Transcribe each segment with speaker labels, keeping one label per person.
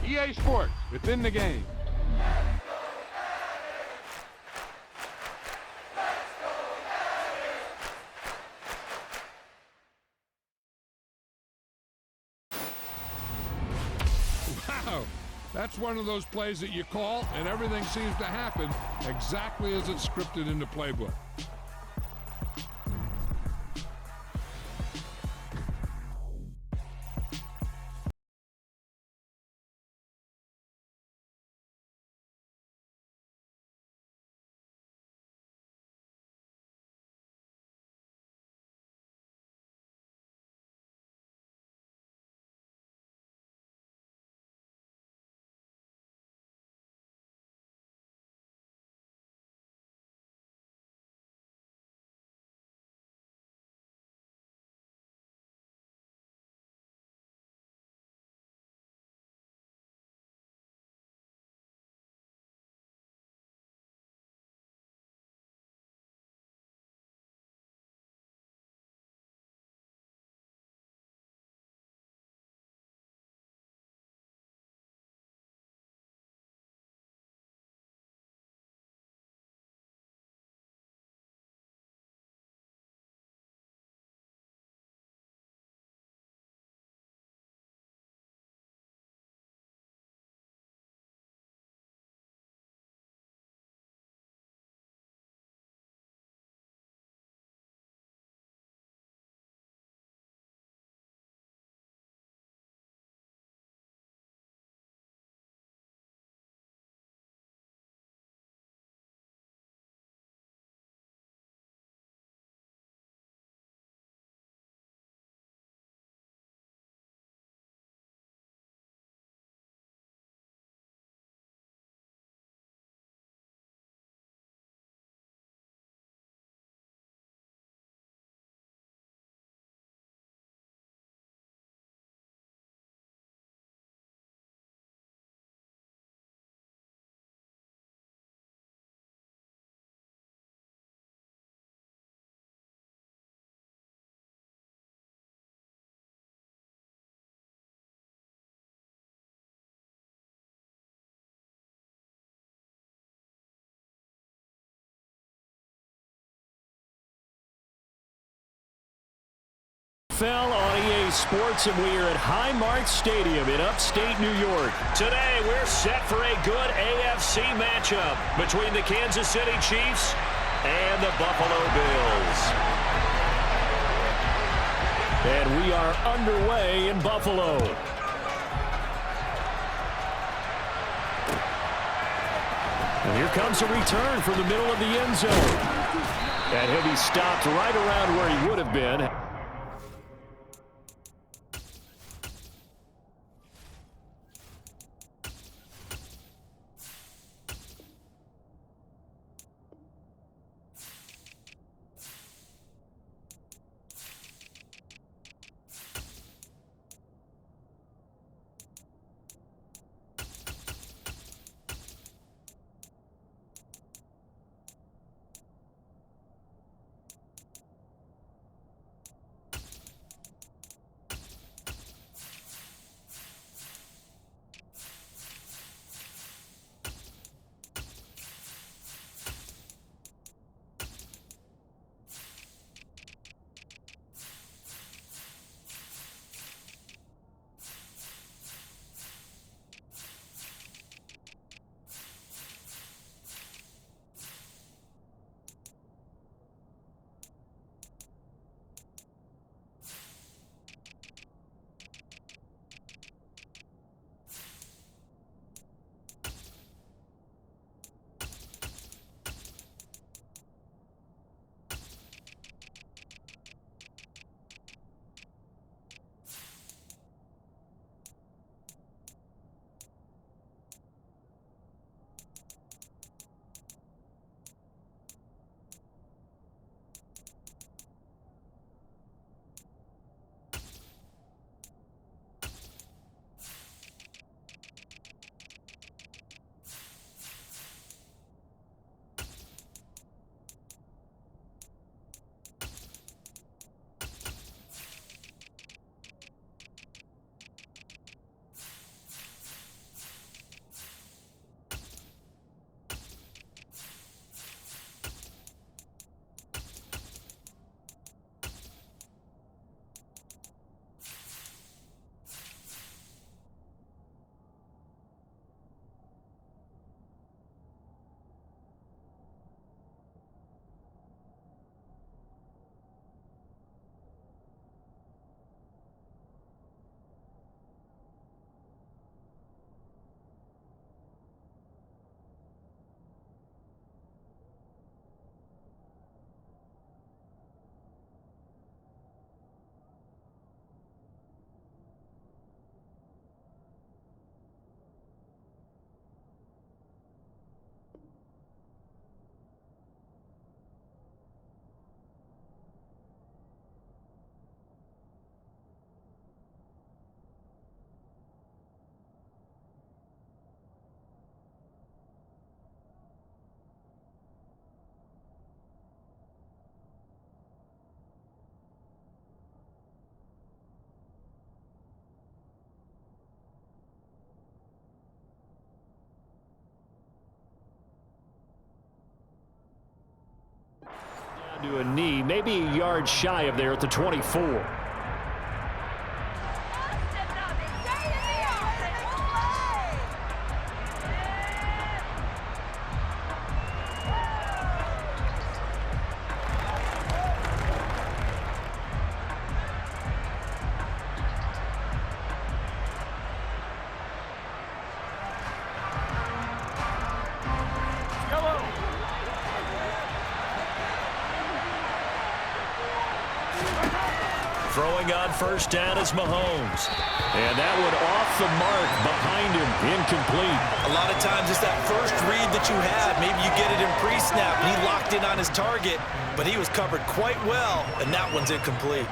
Speaker 1: EA Sports, it's in the game. Wow, that's one of those plays that you call and everything seems to happen exactly as it's scripted in the playbook.
Speaker 2: NFL on EA Sports, and we are at Highmark Stadium in upstate New York. Today, we're set for a good AFC matchup between the Kansas City Chiefs and the Buffalo Bills. And we are underway in Buffalo. And here comes a return from the middle of the end zone. And he'll be stopped right around where he would have been. To a knee, maybe a yard shy of there at the 24. Throwing on first down is Mahomes. And that one off the mark behind him, incomplete.
Speaker 3: A lot of times it's that first read that you have. Maybe you get it in pre-snap, and he locked in on his target, but he was covered quite well, and that one's incomplete.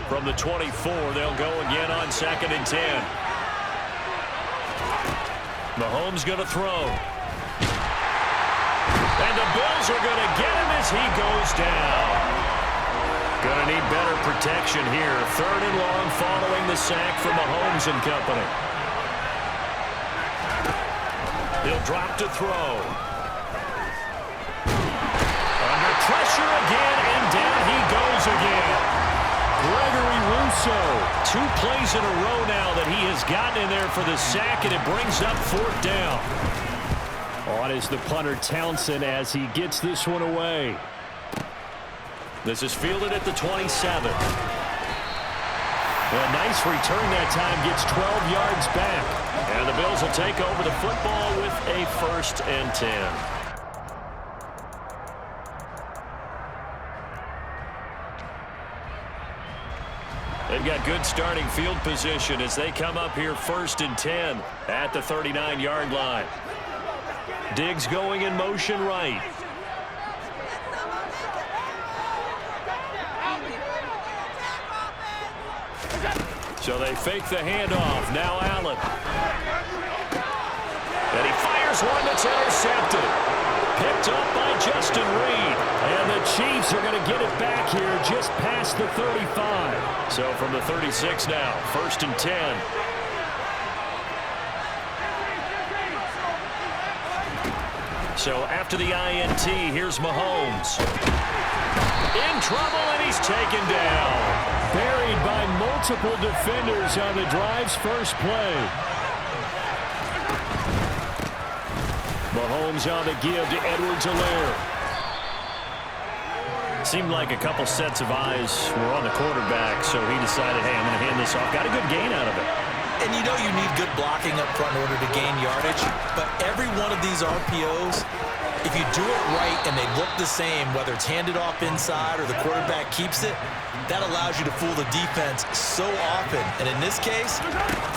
Speaker 2: From the 24, they'll go again on 2nd and 10. Mahomes going to throw. And the Bills are going to get him as he goes down. Going to need better protection here. 3rd and long following the sack from Mahomes and company. He'll drop to throw. Under pressure again, and down he goes again. Gregory Rousseau, 2 plays in a row now that he has gotten in there for the sack, and it brings up 4th down. On is the punter Townsend as he gets this one away. This is fielded at the 27. A nice return that time, gets 12 yards back. And the Bills will take over the football with a 1st and 10. They've got good starting field position as they come up here 1st and 10 at the 39-yard line. Diggs going in motion right. So they fake the handoff. Now Allen. And he fires one that's intercepted. Picked up by Justin Reed. And the Chiefs are going to get it back here just past the 35. So from the 36 now, 1st and 10. So after the INT, here's Mahomes. In trouble, and he's taken down. Buried by multiple defenders on the drive's first play. Mahomes on the give to Edwards-Helaire. Seemed like a couple sets of eyes were on the quarterback, so he decided, hey, I'm going to hand this off. Got a good gain out of it.
Speaker 3: And you know you need good blocking up front in order to gain yardage, but every one of these RPOs, if you do it right and they look the same, whether it's handed off inside or the quarterback keeps it, that allows you to fool the defense so often. And in this case,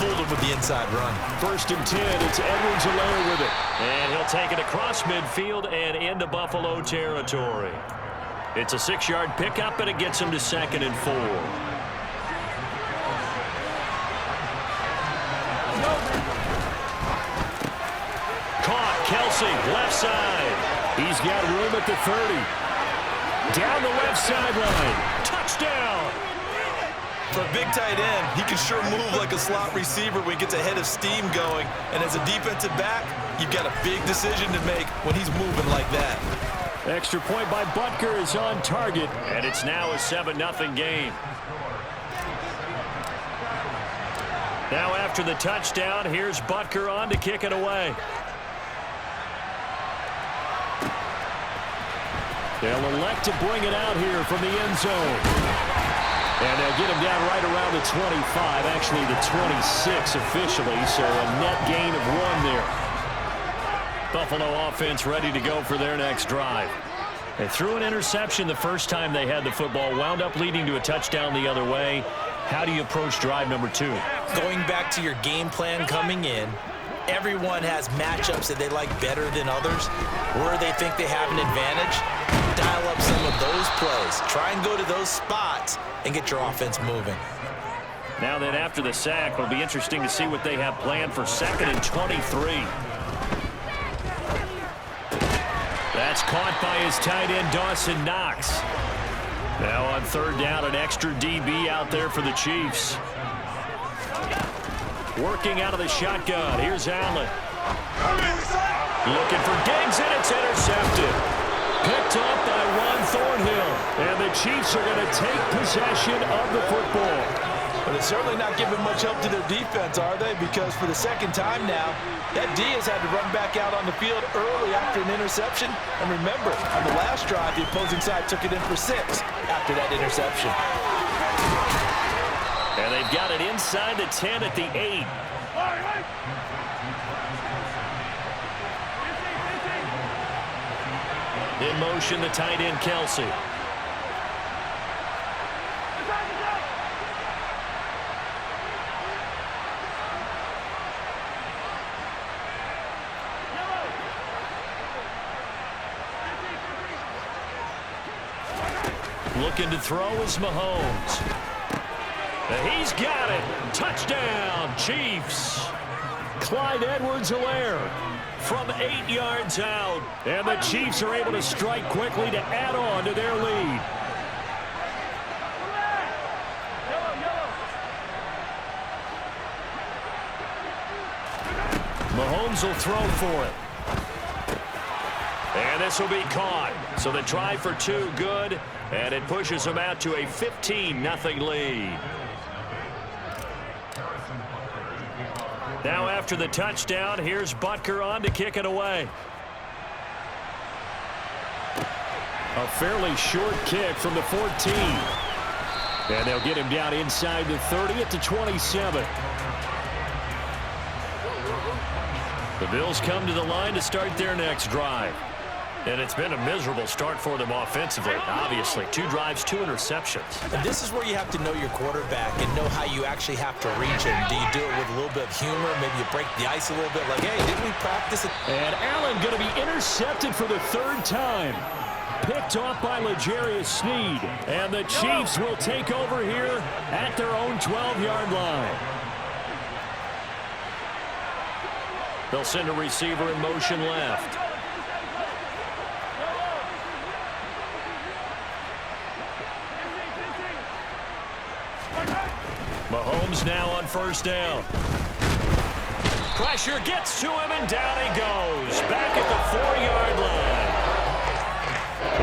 Speaker 3: fooled them with the inside run.
Speaker 2: 1st and 10, it's Edwards-Helaire with it. And he'll take it across midfield and into Buffalo territory. It's a 6-yard pickup, and it gets him to 2nd and 4. Caught, Kelsey, left side. He's got room at the 30. Down the left sideline. Touchdown!
Speaker 3: For a big tight end, he can sure move like a slot receiver when he gets a head of steam going. And as a defensive back, you've got a big decision to make when he's moving like that.
Speaker 2: Extra point by Butker is on target, and it's now a 7-0 game. Now after the touchdown, here's Butker on to kick it away. They'll elect to bring it out here from the end zone. And they'll get him down right around the 25, actually the 26 officially, so a net gain of 1 there. Buffalo offense ready to go for their next drive. They threw an interception the first time they had the football, wound up leading to a touchdown the other way. How do you approach drive number 2?
Speaker 3: Going back to your game plan coming in, everyone has matchups that they like better than others, where they think they have an advantage. Dial up some of those plays. Try and go to those spots and get your offense moving.
Speaker 2: Now then, after the sack, it'll be interesting to see what they have planned for 2nd and 23. That's caught by his tight end, Dawson Knox. Now on third down, an extra DB out there for the Chiefs. Working out of the shotgun. Here's Allen. Looking for Diggs, and it's intercepted. Picked off by Ron Thornhill. And the Chiefs are going to take possession of the football.
Speaker 3: But they're certainly not giving much help to their defense, are they? Because for the second time now, that D has had to run back out on the field early after an interception. And remember, on the last drive, the opposing side took it in for 6 after that interception.
Speaker 2: And they've got it inside the 10 at the 8. In motion, the tight end, Kelsey. Looking to throw is Mahomes. He's got it. Touchdown, Chiefs. Clyde Edwards-Helaire from 8 yards out. And the Chiefs are able to strike quickly to add on to their lead. Mahomes will throw for it. And this will be caught. So the try for 2 good, and it pushes them out to a 15-0 lead. Now after the touchdown, here's Butker on to kick it away. A fairly short kick from the 14. And they'll get him down inside the 30 at the 27. The Bills come to the line to start their next drive. And it's been a miserable start for them offensively, obviously. 2 drives, 2 interceptions.
Speaker 3: And this is where you have to know your quarterback and know how you actually have to reach him. Do you do it with a little bit of humor? Maybe you break the ice a little bit like, hey, didn't we practice it?
Speaker 2: And Allen going to be intercepted for the 3rd time. Picked off by L'Jarius Sneed. And the Chiefs will take over here at their own 12-yard line. They'll send a receiver in motion left. Mahomes now on first down. Pressure gets to him, and down he goes. Back at the 4-yard line.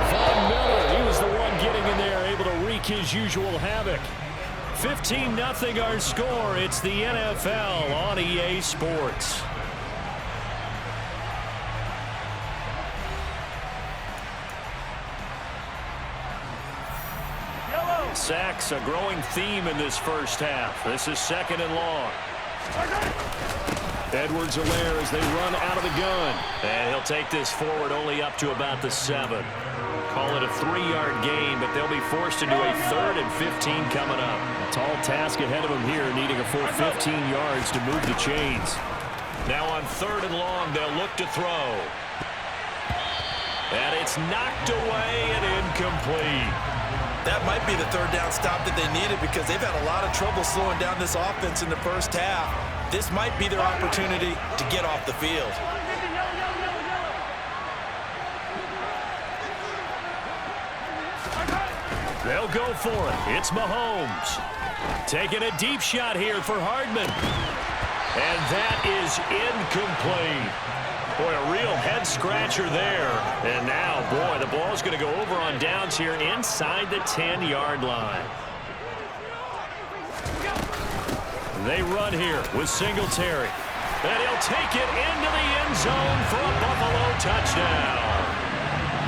Speaker 2: Von Miller, he was the one getting in there, able to wreak his usual havoc. 15-0 our score. It's the NFL on EA Sports. Sacks, a growing theme in this first half. This is 2nd and long. Edwards-Helaire as they run out of the gun. And he'll take this forward only up to about the 7. Call it a 3-yard gain, but they'll be forced into a 3rd and 15 coming up. A tall task ahead of them here, needing a full 15 yards to move the chains. Now on 3rd and long, they'll look to throw. And it's knocked away and incomplete.
Speaker 3: That might be the 3rd down stop that they needed because they've had a lot of trouble slowing down this offense in the first half. This might be their opportunity to get off the field.
Speaker 2: They'll go for it. It's Mahomes. Taking a deep shot here for Hardman. And that is incomplete. Boy, a real head-scratcher there. And now, boy, the ball's going to go over on downs here inside the 10-yard line. They run here with Singletary. And he'll take it into the end zone for a Buffalo touchdown.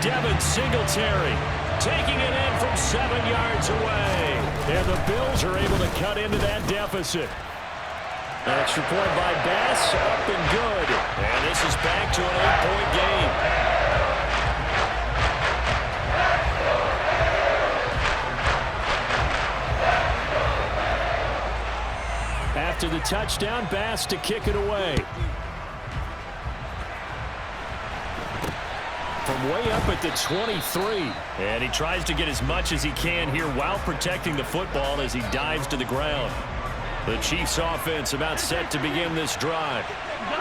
Speaker 2: Devin Singletary taking it in from 7 yards away. And the Bills are able to cut into that deficit. An extra point by Bass, up and good. And this is back to an 8-point game. After the touchdown, Bass to kick it away. From way up at the 23. And he tries to get as much as he can here while protecting the football as he dives to the ground. The Chiefs offense about set to begin this drive.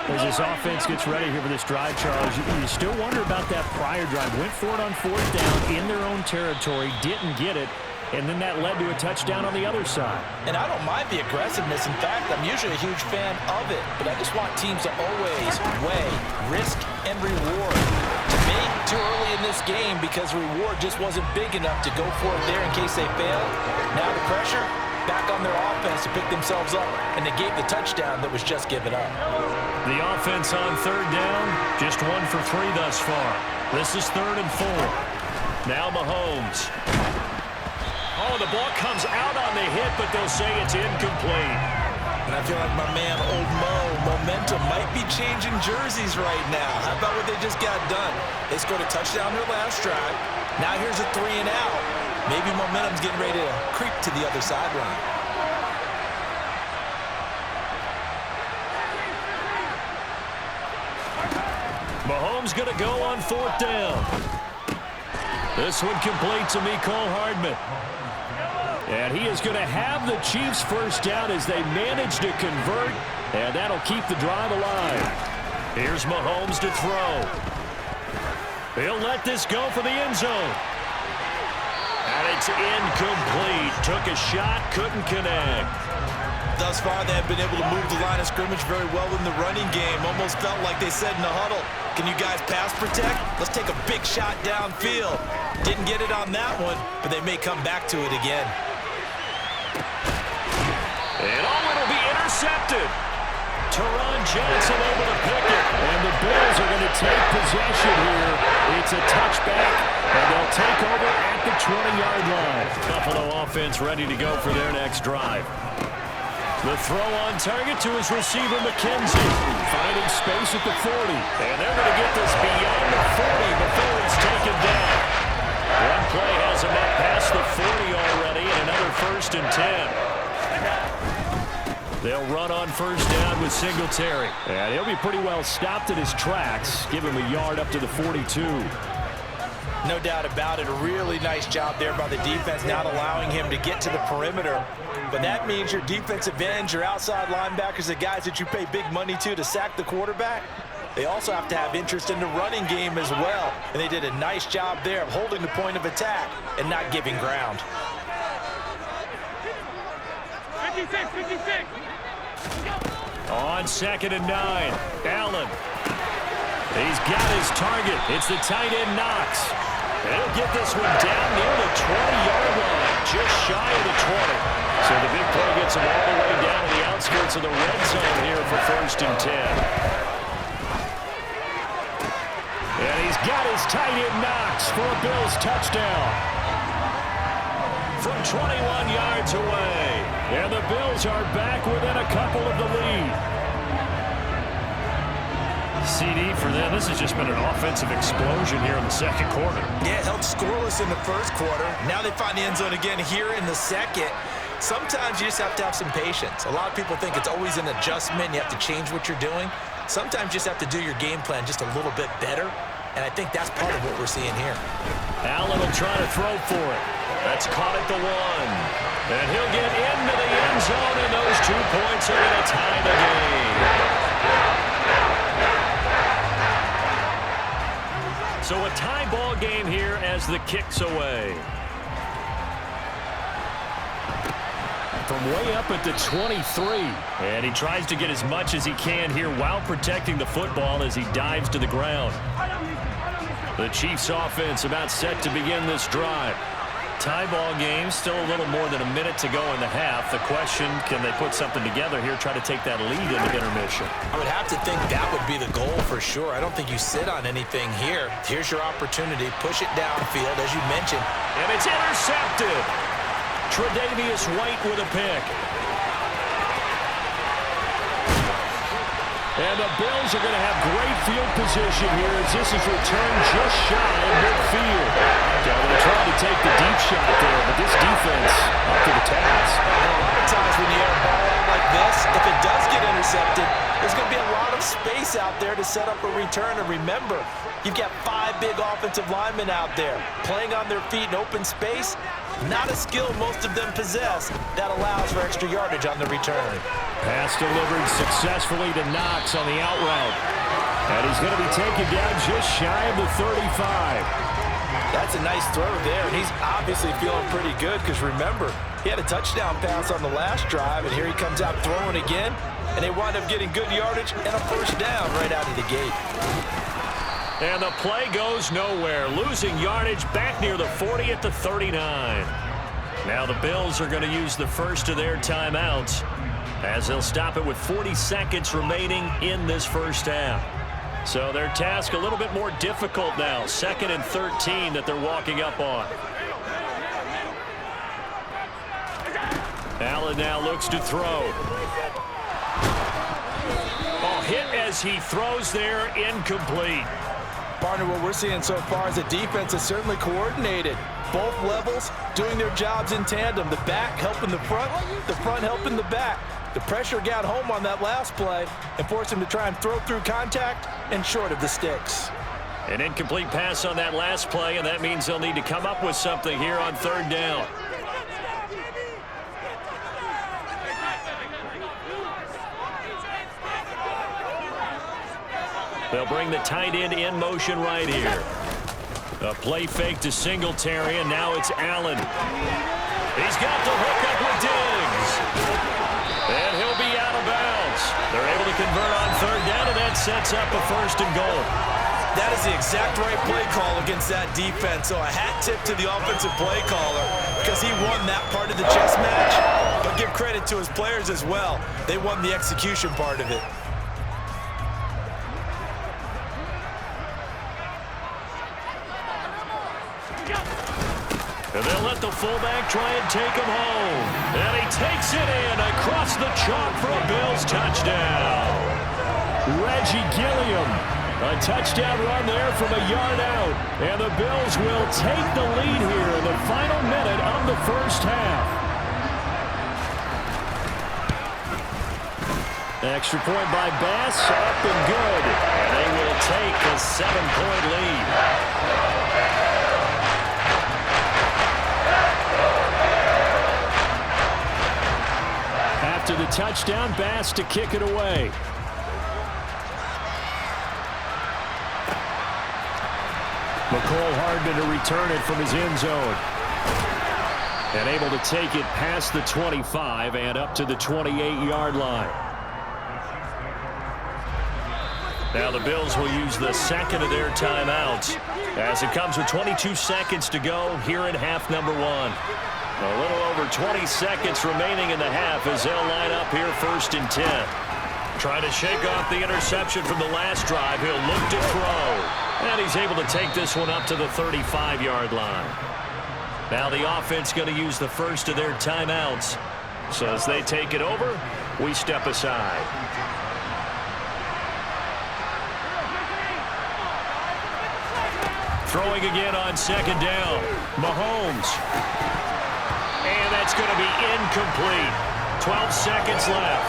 Speaker 4: As this offense gets ready here for this drive, Charles, you still wonder about
Speaker 2: about that prior drive. Went for it on 4th down in their own territory, didn't get it, and then that led to a touchdown on the other side.
Speaker 3: And I don't mind the aggressiveness. In fact, I'm usually a huge fan of it. But I just want teams to always weigh risk and reward. To me, too early in this game because reward just wasn't big enough to go for it there in case they failed. Now the pressure back on their offense to pick themselves up, and they gave the touchdown that was just given up.
Speaker 2: The offense on 3rd down, just 1 for 3 thus far. This is 3rd and 4. Now Mahomes. Oh, the ball comes out on the hit, but they'll say it's incomplete.
Speaker 3: And I feel like my man, Old Mo, momentum might be changing jerseys right now. How about what they just got done? They scored a touchdown their last drive. Now here's a 3 and out. Maybe momentum's getting ready to creep to the other sideline.
Speaker 2: Mahomes going to go on 4th down. This one complete to Mecole Hardman. And he is going to have the Chiefs first down as they manage to convert, and that'll keep the drive alive. Here's Mahomes to throw. He'll let this go for the end zone. And it's incomplete. Took a shot, couldn't connect.
Speaker 3: Thus far, they have been able to move the line of scrimmage very well in the running game. Almost felt like they said in the huddle, can you guys pass protect? Let's take a big shot downfield. Didn't get it on that one, but they may come back to it again.
Speaker 2: And it'll be intercepted. Teron Johnson able to pick it. And the Bills are going to take possession here. It's a touchback, and they'll take over at the 20-yard line. Buffalo offense ready to go for their next drive. The throw on target to his receiver, McKenzie. Finding space at the 40. And they're going to get this beyond the 40 before it's taken down. One play has him up past the 40 already, and another 1st and 10. They'll run on 1st down with Singletary. And he'll be pretty well stopped at his tracks. Give him a yard up to the 42.
Speaker 3: No doubt about it. A really nice job there by the defense, not allowing him to get to the perimeter. But that means your defensive ends, your outside linebackers, the guys that you pay big money to sack the quarterback, they also have to have interest in the running game as well. And they did a nice job there of holding the point of attack and not giving ground.
Speaker 4: 56, 56.
Speaker 2: On 2nd and 9, Allen. He's got his target. It's the tight end Knox. He'll get this one down near the 20-yard line, just shy of the 20. So the big play gets him all the way down to the outskirts of the red zone here for 1st and 10. And he's got his tight end Knox for a Bills touchdown. From 21 yards away. And the Bills are back within a couple of the lead. CD for them. This has just been an offensive explosion here in the 2nd quarter.
Speaker 3: Yeah, held scoreless in the 1st quarter. Now they find the end zone again here in the 2nd. Sometimes you just have to have some patience. A lot of people think it's always an adjustment. You have to change what you're doing. Sometimes you just have to do your game plan just a little bit better. And I think that's part of what we're seeing here.
Speaker 2: Allen will try to throw for it. That's caught at the 1. And he'll get into the end zone, and those 2 points are going to tie the game. So a tie ball game here as the kick's away. From way up at the 23. And he tries to get as much as he can here while protecting the football as he dives to the ground. The Chiefs offense about set to begin this drive. Tie ball game, still a little more than a minute to go in the half. The question, can they put something together here, try to take that lead into intermission?
Speaker 3: I would have to think that would be the goal for sure. I don't think you sit on anything here. Here's your opportunity. Push it downfield, as you mentioned.
Speaker 2: And it's intercepted. Tre'Davious White with a pick. And the Bills are going to have great field position here as this is returned just shy of midfield. They tried to take the deep shot there, but this defense up to the task.
Speaker 3: And a lot of times when you have a ball like this, if it does get intercepted, there's going to be a lot of space out there to set up a return. And remember, you've got 5 big offensive linemen out there playing on their feet in open space. Not a skill most of them possess that allows for extra yardage on the return.
Speaker 2: Pass delivered successfully to Knox on the out route. And he's going to be taken down just shy of the 35.
Speaker 3: That's a nice throw there, and he's obviously feeling pretty good because, remember, he had a touchdown pass on the last drive, and here he comes out throwing again, and they wind up getting good yardage and a first down right out of the gate.
Speaker 2: And the play goes nowhere, losing yardage back near the 40 at the 39. Now the Bills are going to use the first of their timeouts as they'll stop it with 40 seconds remaining in this first half. So their task a little bit more difficult now. 2nd and 13 that they're walking up on. Allen now looks to throw. Oh, hit as he throws there, incomplete.
Speaker 3: Partner, what we're seeing so far is the defense is certainly coordinated. Both levels doing their jobs in tandem. The back helping the front helping the back. The pressure got home on that last play and forced him to try and throw through contact and short of the sticks.
Speaker 2: An incomplete pass on that last play, and that means they'll need to come up with something here on 3rd down. They'll bring the tight end in motion right here. A play fake to Singletary, and now it's Allen. He's got the hook up with Diggs. And he'll be out of bounds. They're able to convert on 3rd down, and that sets up a 1st and goal.
Speaker 3: That is the exact right play call against that defense. So a hat tip to the offensive play caller because he won that part of the chess match. But give credit to his players as well. They won the execution part of it.
Speaker 2: And they'll let the fullback try and take him home. And he takes it in across the chalk for a Bills touchdown. Reggie Gilliam, a touchdown run there from a yard out. And the Bills will take the lead here in the final minute of the first half. Extra point by Bass, up and good. And they will take a 7-point lead. After the touchdown, Bass to kick it away. McCole Hardman to return it from his end zone. And able to take it past the 25 and up to the 28-yard line. Now the Bills will use the 2nd of their timeouts as it comes with 22 seconds to go here in half number 1. A little over 20 seconds remaining in the half as they'll line up here 1st and 10. Trying to shake off the interception from the last drive. He'll look to throw. And he's able to take this one up to the 35-yard line. Now the offense going to use the first of their timeouts. So as they take it over, we step aside. Throwing again on 2nd down. Mahomes. And that's going to be incomplete. 12 seconds left.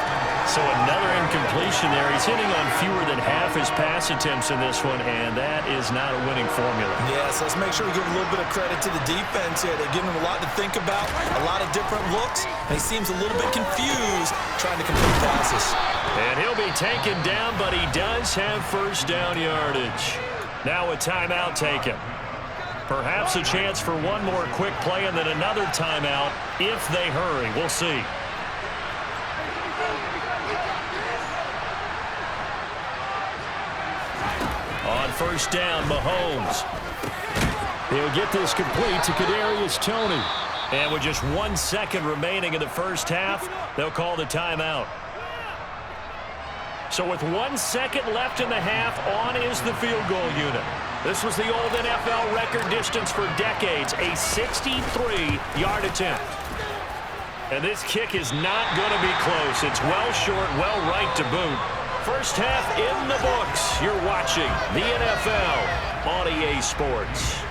Speaker 2: So another incompletion there. He's hitting on fewer than half his pass attempts in this one, and that is not a winning formula.
Speaker 3: Yes, let's make sure we give a little bit of credit to the defense here. They're giving him a lot to think about, a lot of different looks, and he seems a little bit confused trying to complete passes.
Speaker 2: And he'll be taken down, but he does have 1st down yardage. Now a timeout taken. Perhaps a chance for one more quick play and then another timeout if they hurry. We'll see. On 1st down, Mahomes. He'll get this complete to Kadarius Toney. And with just 1 second remaining in the first half, they'll call the timeout. So with 1 second left in the half, on is the field goal unit. This was the old NFL record distance for decades, a 63-yard attempt. And this kick is not going to be close. It's well short, well right to boot. First half in the books. You're watching the NFL on EA Sports.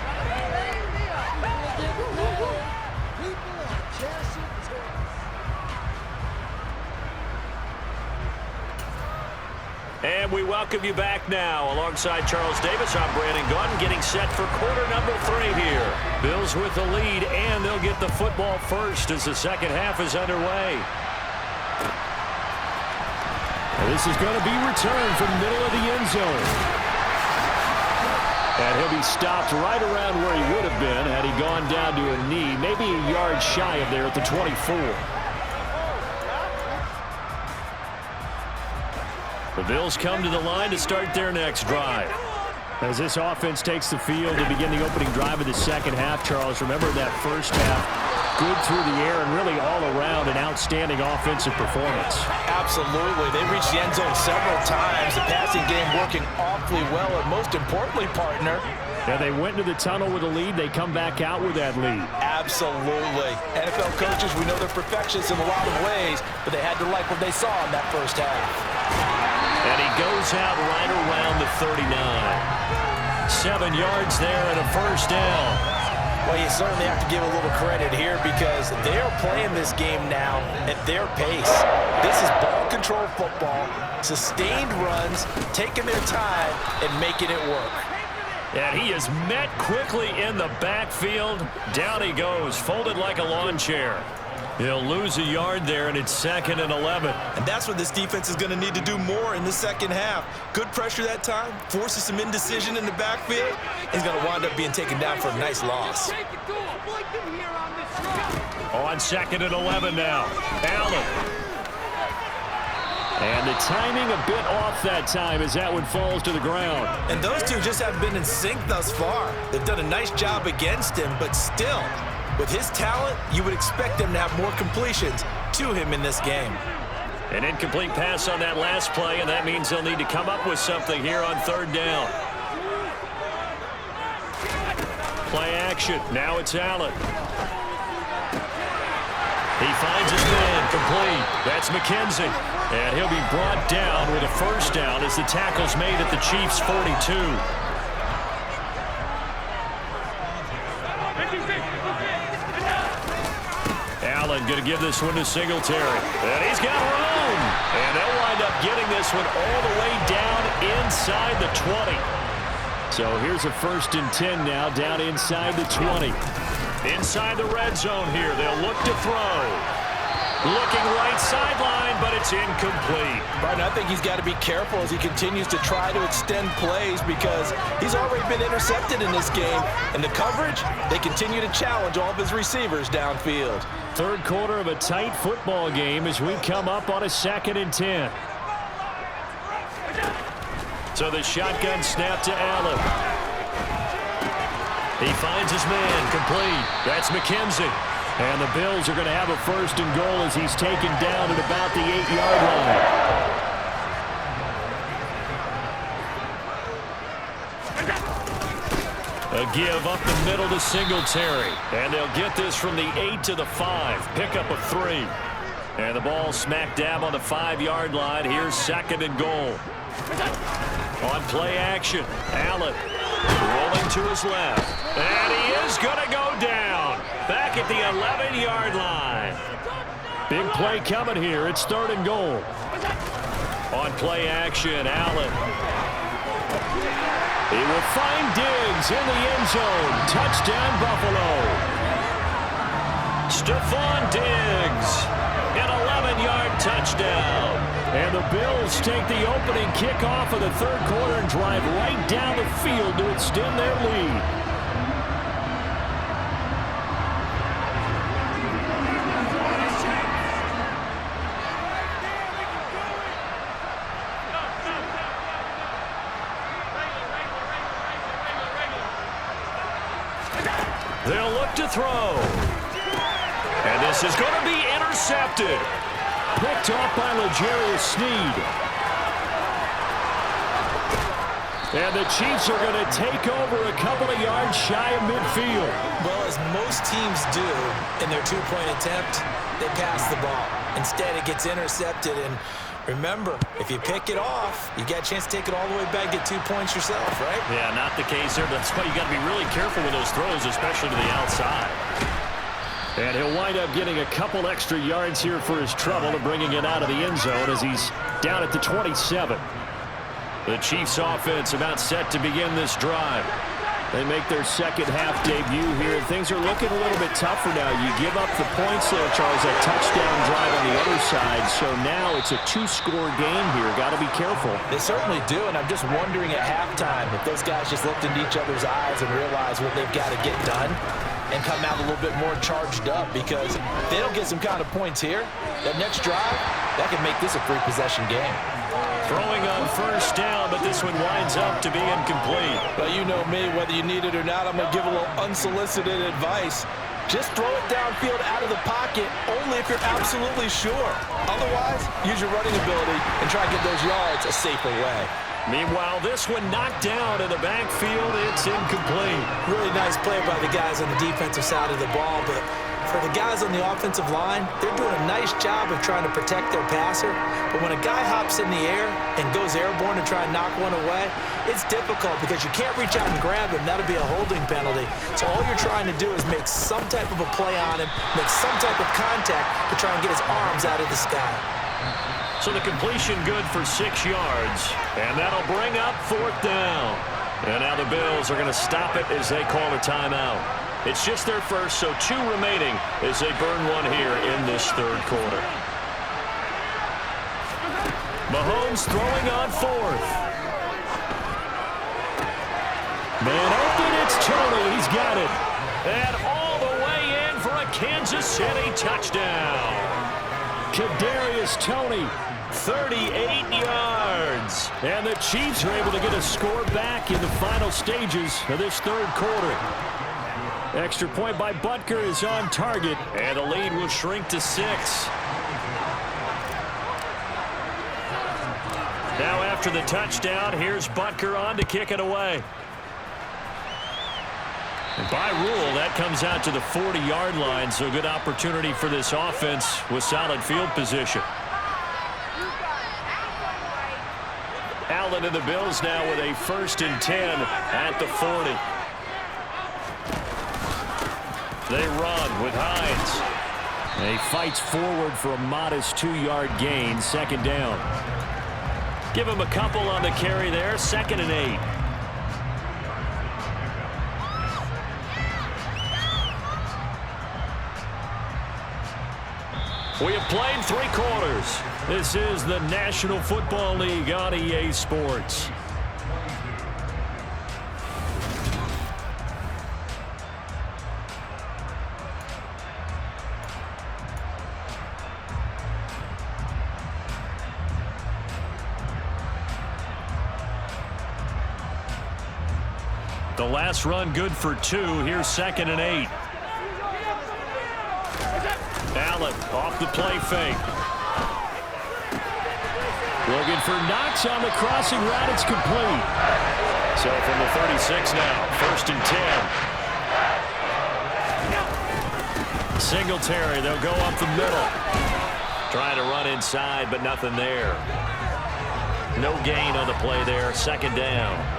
Speaker 2: And we welcome you back now. Alongside Charles Davis, I'm Brandon Gaunt, getting set for quarter number 3 here. Bills with the lead, and they'll get the football first as the second half is underway. This is going to be returned from the middle of the end zone. And he'll be stopped right around where he would have been had he gone down to a knee, maybe a yard shy of there at the 24. The Bills come to the line to start their next drive. As this offense takes the field to begin the opening drive of the second half, Charles, remember that first half, good through the air and really all around an outstanding offensive performance.
Speaker 3: Absolutely. They reached the end zone several times. The passing game working awfully well, and most importantly, partner,
Speaker 2: yeah, they went into the tunnel with a lead. They come back out with that lead.
Speaker 3: Absolutely. NFL coaches, we know they're perfectionists in a lot of ways, but they had to like what they saw in that first half.
Speaker 2: And he goes out right around the 39. 7 yards there and a first down.
Speaker 3: Well, you certainly have to give a little credit here because they are playing this game now at their pace. This is ball control football, sustained runs, taking their time and making it work.
Speaker 2: And he is met quickly in the backfield. Down he goes, folded like a lawn chair. He'll lose a yard there, and it's 2nd and 11.
Speaker 3: And that's what this defense is going to need to do more in the second half. Good pressure that time, forces some indecision in the backfield. He's going to wind up being taken down for a nice loss.
Speaker 2: On 2nd and 11 now. Allen. And the timing a bit off that time as that one falls to the ground.
Speaker 3: And those two just haven't been in sync thus far. They've done a nice job against him, but still, with his talent, you would expect them to have more completions to him in this game.
Speaker 2: An incomplete pass on that last play, and that means they'll need to come up with something here on 3rd down. Play action. Now it's Allen. He finds his man complete. That's McKenzie. And he'll be brought down with a first down as the tackle's made at the Chiefs' 42. Allen going to give this one to Singletary. And he's got room. And they'll wind up getting this one all the way down inside the 20. So here's a 1st and 10 now down inside the 20. Inside the red zone here. They'll look to throw. Looking right sideline, but it's incomplete.
Speaker 3: Right, I think he's got to be careful as he continues to try to extend plays because he's already been intercepted in this game. And the coverage, they continue to challenge all of his receivers downfield.
Speaker 2: 3rd quarter of a tight football game as we come up on a 2nd and 10. So the shotgun snap to Allen. He finds his man complete. That's McKenzie. And the Bills are going to have a 1st and goal as he's taken down at about the 8-yard line. A give up the middle to Singletary. And they'll get this from the 8 to the 5. Pick up a 3. And the ball smack dab on the 5-yard line. Here's 2nd and goal. On play action, Allen rolling to his left. And he is going to go down. Back at the 11-yard line. Big play coming here. It's 3rd and goal. On play action, Allen. He will find Diggs in the end zone. Touchdown, Buffalo. Stephon Diggs. An 11-yard touchdown. And the Bills take the opening kickoff of the 3rd quarter and drive right down the field to extend their lead. They'll look to throw. And this is going to be intercepted. Picked off by L'Jarius Sneed. And the Chiefs are going to take over a couple of yards shy of midfield.
Speaker 3: Well, as most teams do in their 2-point attempt, they pass the ball. Instead, it gets intercepted. And remember, if you pick it off, you got a chance to take it all the way back, get 2 points yourself, right?
Speaker 2: Yeah, not the case there. That's why you got to be really careful with those throws, especially to the outside. And he'll wind up getting a couple extra yards here for his trouble and bringing it out of the end zone as he's down at the 27. The Chiefs offense about set to begin this drive. They make their second half debut here. Things are looking a little bit tougher now. You give up the points there, Charles, that touchdown drive on the other side. So now it's a two-score game here. Got to be careful.
Speaker 3: They certainly do, and I'm just wondering at halftime if those guys just looked into each other's eyes and realized what they've got to get done and come out a little bit more charged up, because if they don't get some kind of points here, that next drive, that could make this a three-possession game.
Speaker 2: Throwing on first down, but this one winds up to be incomplete.
Speaker 3: Well, you know me, whether you need it or not, I'm going to give a little unsolicited advice. Just throw it downfield out of the pocket only if you're absolutely sure. Otherwise, use your running ability and try to get those yards a safer way.
Speaker 2: Meanwhile, this one knocked down in the backfield. It's incomplete.
Speaker 3: Really nice play by the guys on the defensive side of the ball, but for the guys on the offensive line, they're doing a nice job of trying to protect their passer. But when a guy hops in the air and goes airborne to try and knock one away, it's difficult because you can't reach out and grab him. That'll be a holding penalty. So all you're trying to do is make some type of a play on him, make some type of contact to try and get his arms out of the sky.
Speaker 2: So the completion good for 6 yards. And that'll bring up fourth down. And now the Bills are going to stop it as they call a timeout. It's just their first, so 2 remaining as they burn one here in this third quarter. Mahomes throwing on fourth. Man open, it's Tony. He's got it. And all the way in for a Kansas City touchdown. Kadarius Toney, 38 yards. And the Chiefs are able to get a score back in the final stages of this third quarter. Extra point by Butker is on target, and the lead will shrink to 6. Now after the touchdown, here's Butker on to kick it away. And by rule, that comes out to the 40-yard line, so good opportunity for this offense with solid field position. Allen and the Bills now with a 1st and 10 at the 40. They run with Hines. And he fights forward for a modest 2-yard gain, 2nd down. Give him a couple on the carry there, 2nd and 8. We have played 3 quarters. This is the National Football League on EA Sports. The last run good for 2. Here's 2nd and 8. Allen off the play fake. Looking for Knox on the crossing route. It's complete. So from the 36 now, 1st and 10. Singletary, they'll go up the middle. Trying to run inside, but nothing there. No gain on the play there, 2nd down.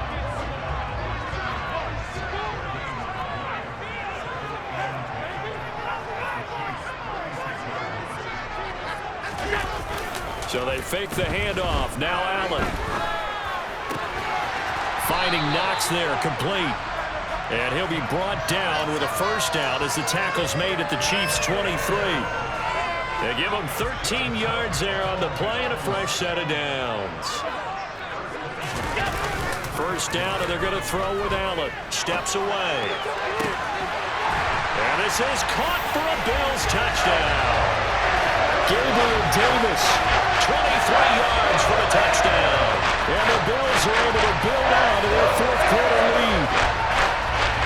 Speaker 2: So they fake the handoff. Now Allen. Finding Knox there, complete. And he'll be brought down with a 1st down as the tackle's made at the Chiefs' 23. They give him 13 yards there on the play and a fresh set of downs. 1st down, and they're going to throw with Allen. Steps away. And this is caught for a Bills touchdown. Gabriel Davis, 23 yards for a touchdown. And the Bills are able to build on to their 4th quarter lead.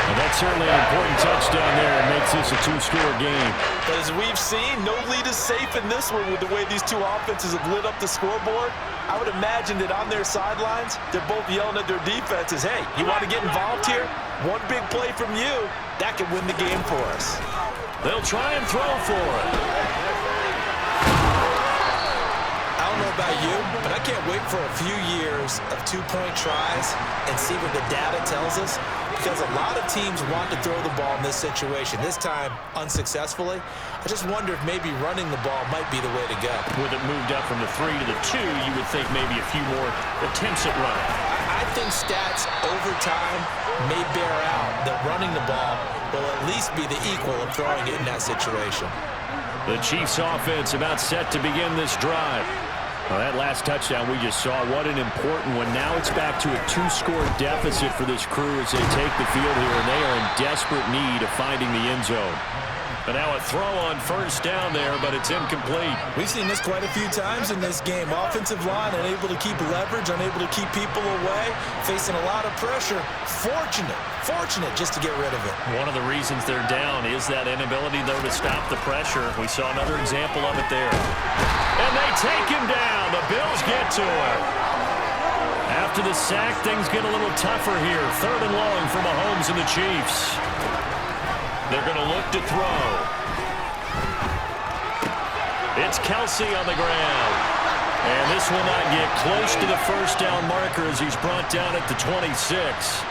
Speaker 2: And that's certainly an important touchdown there. It makes this a 2-score game.
Speaker 3: But as we've seen, no lead is safe in this one with the way these 2 offenses have lit up the scoreboard. I would imagine that on their sidelines, they're both yelling at their defenses, hey, you want to get involved here? One big play from you, that could win the game for us.
Speaker 2: They'll try and throw for it.
Speaker 3: I don't know about you, but I can't wait for a few years of 2-point tries and see what the data tells us, because a lot of teams want to throw the ball in this situation, this time unsuccessfully. I just wonder if maybe running the ball might be the way to go.
Speaker 2: With it moved up from the 3 to the 2, you would think maybe a few more attempts at running.
Speaker 3: I think stats over time may bear out that running the ball will at least be the equal of throwing it in that situation.
Speaker 2: The Chiefs offense about set to begin this drive. Well, that last touchdown we just saw, what an important one. Now it's back to a 2-score deficit for this crew as they take the field here, and they are in desperate need of finding the end zone. And now a throw on first down there, but it's incomplete.
Speaker 3: We've seen this quite a few times in this game. Offensive line unable to keep leverage, unable to keep people away, facing a lot of pressure. Fortunate just to get rid of it.
Speaker 2: One of the reasons they're down is that inability, though, to stop the pressure. We saw another example of it there. And they take him down. The Bills get to him. After the sack, things get a little tougher here. 3rd and long for Mahomes and the Chiefs. They're going to look to throw. It's Kelsey on the ground. And this will not get close to the first down marker as he's brought down at the 26.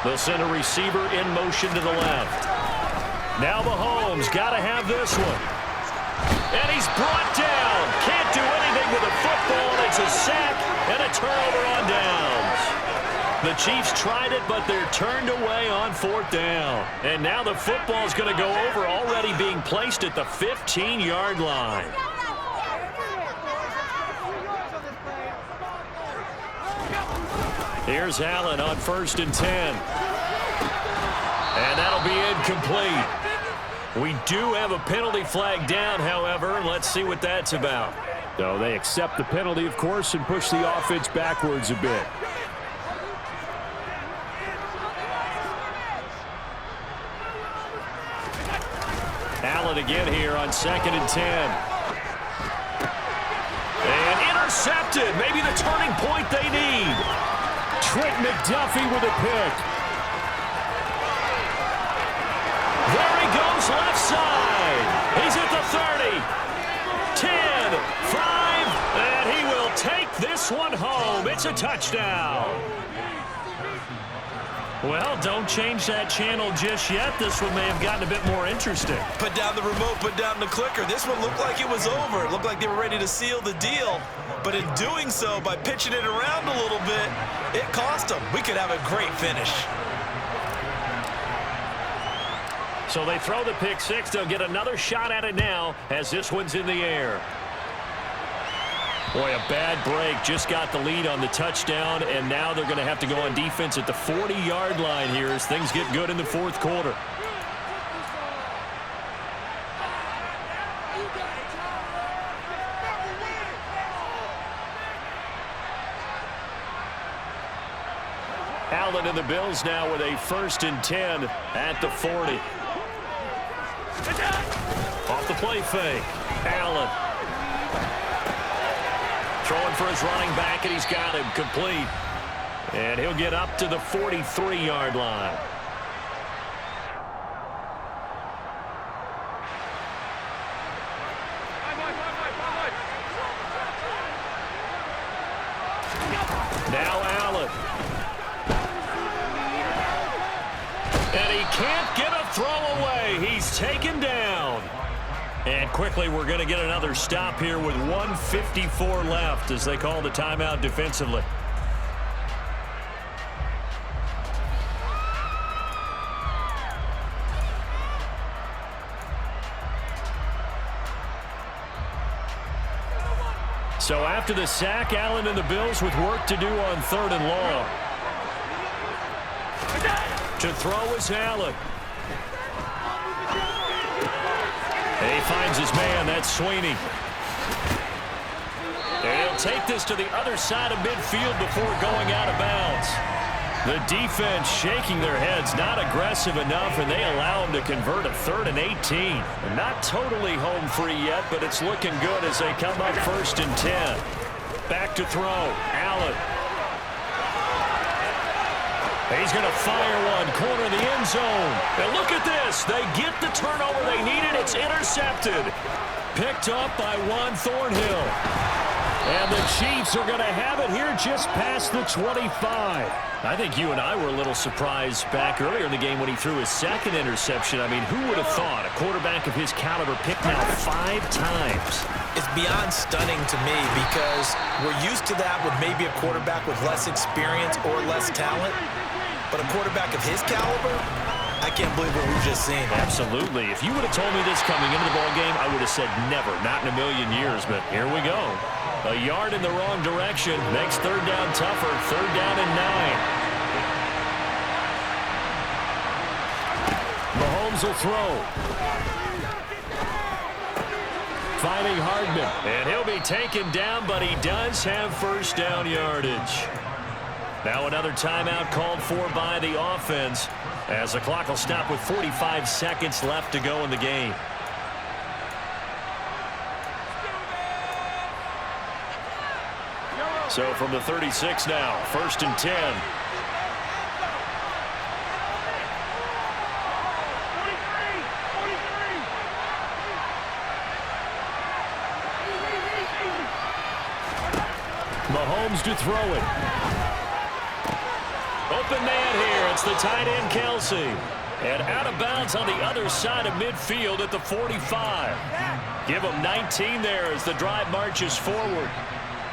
Speaker 2: They'll send a receiver in motion to the left. Now Mahomes got to have this one. And he's brought down. Can't do anything with a football. It's a sack and a turnover on downs. The Chiefs tried it, but they're turned away on 4th down. And now the football's going to go over, already being placed at the 15-yard line. Here's Allen on 1st and 10. And that'll be incomplete. We do have a penalty flag down, however. Let's see what that's about. So they accept the penalty, of course, and push the offense backwards a bit. Allen again here on 2nd and 10. And intercepted. Maybe the turning point they need. Trent McDuffie with a pick. There he goes, left side. He's at the 30. 10, 5, and he will take this one home. It's a touchdown. Well, don't change that channel just yet. This one may have gotten a bit more interesting.
Speaker 3: Put down the remote, put down the clicker. This one looked like it was over. It looked like they were ready to seal the deal. But in doing so, by pitching it around a little bit, it cost them. We could have a great finish.
Speaker 2: So they throw the pick six. They'll get another shot at it now as this one's in the air. Boy, a bad break. Just got the lead on the touchdown, and now they're going to have to go on defense at the 40-yard line here as things get good in the 4th quarter. Allen and the Bills now with a 1st and 10 at the 40. Off the play fake. Allen. Throwing for his running back, and he's got him complete. And he'll get up to the 43-yard line. Now Allen. And he can't get a throw away. He's taken down. And quickly, we're going to get another stop here with 1:54 left as they call the timeout defensively. So after the sack, Allen and the Bills with work to do on 3rd and long. To throw is Allen. He finds his man. That's Sweeney. And he'll take this to the other side of midfield before going out of bounds. The defense shaking their heads, not aggressive enough, and they allow him to convert a 3rd and 18. And not totally home free yet, but it's looking good as they come up 1st and 10. Back to throw. Allen. He's going to fire one, corner of the end zone. And look at this. They get the turnover they needed. It's intercepted. Picked up by Juan Thornhill. And the Chiefs are going to have it here just past the 25. I think you and I were a little surprised back earlier in the game when he threw his second interception. I mean, who would have thought a quarterback of his caliber picked now 5 times?
Speaker 3: It's beyond stunning to me because we're used to that with maybe a quarterback with less experience or less talent. But a quarterback of his caliber, I can't believe what we've just seen.
Speaker 2: Absolutely. If you would have told me this coming into the ballgame, I would have said never, not in a million years. But here we go. A yard in the wrong direction makes third down tougher. Third down and 9. Mahomes will throw. Finding Hardman. And he'll be taken down, but he does have first down yardage. Now another timeout called for by the offense as the clock will stop with 45 seconds left to go in the game. So from the 36 now, 1st and 10. Mahomes to throw it. Open man here. It's the tight end, Kelsey. And out of bounds on the other side of midfield at the 45. Give him 19 there as the drive marches forward.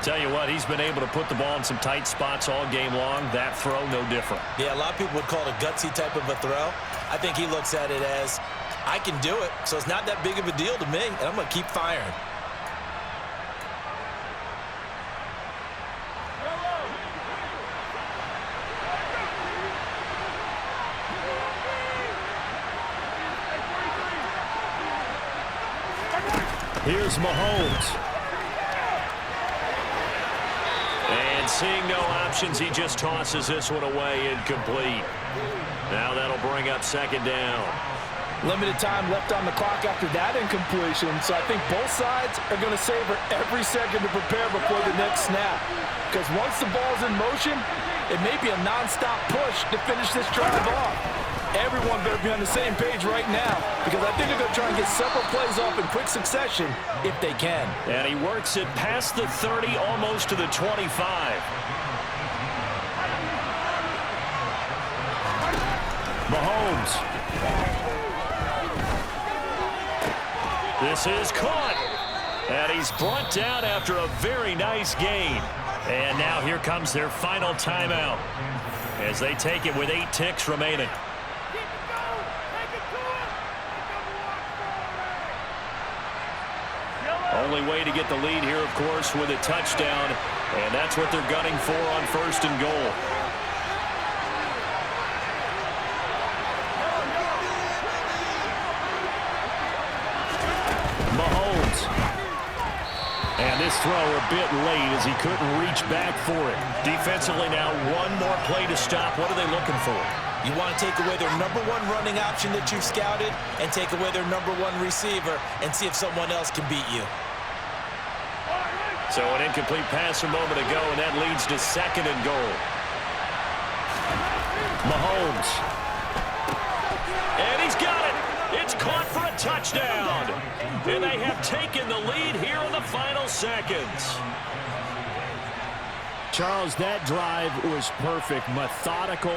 Speaker 2: Tell you what, he's been able to put the ball in some tight spots all game long. That throw, no different.
Speaker 3: Yeah, a lot of people would call it a gutsy type of a throw. I think he looks at it as, I can do it, so it's not that big of a deal to me, and I'm going to keep firing.
Speaker 2: Here's Mahomes. And seeing no options, he just tosses this one away incomplete. Now that'll bring up second down.
Speaker 5: Limited time left on the clock after that incompletion, so I think both sides are going to savor every second to prepare before the next snap. Because once the ball's in motion, it may be a non-stop push to finish this drive off. Everyone better be on the same page right now, because I think they're going to try and get several plays off in quick succession if they can.
Speaker 2: And he works it past the 30, almost to the 25. Mahomes. This is caught. And he's brought down after a very nice gain. And now here comes their final timeout as they take it with 8 ticks remaining. Only way to get the lead here, of course, with a touchdown. And that's what they're gunning for on 1st and goal. Mahomes. And this throw a bit late as he couldn't reach back for it. Defensively now, one more play to stop. What are they looking for?
Speaker 3: You want to take away their #1 running option that you've scouted and take away their #1 receiver and see if someone else can beat you.
Speaker 2: So an incomplete pass a moment ago, and that leads to 2nd and goal. Mahomes. And he's got it. It's caught for a touchdown. And they have taken the lead here in the final seconds. Charles, that drive was perfect. Methodical,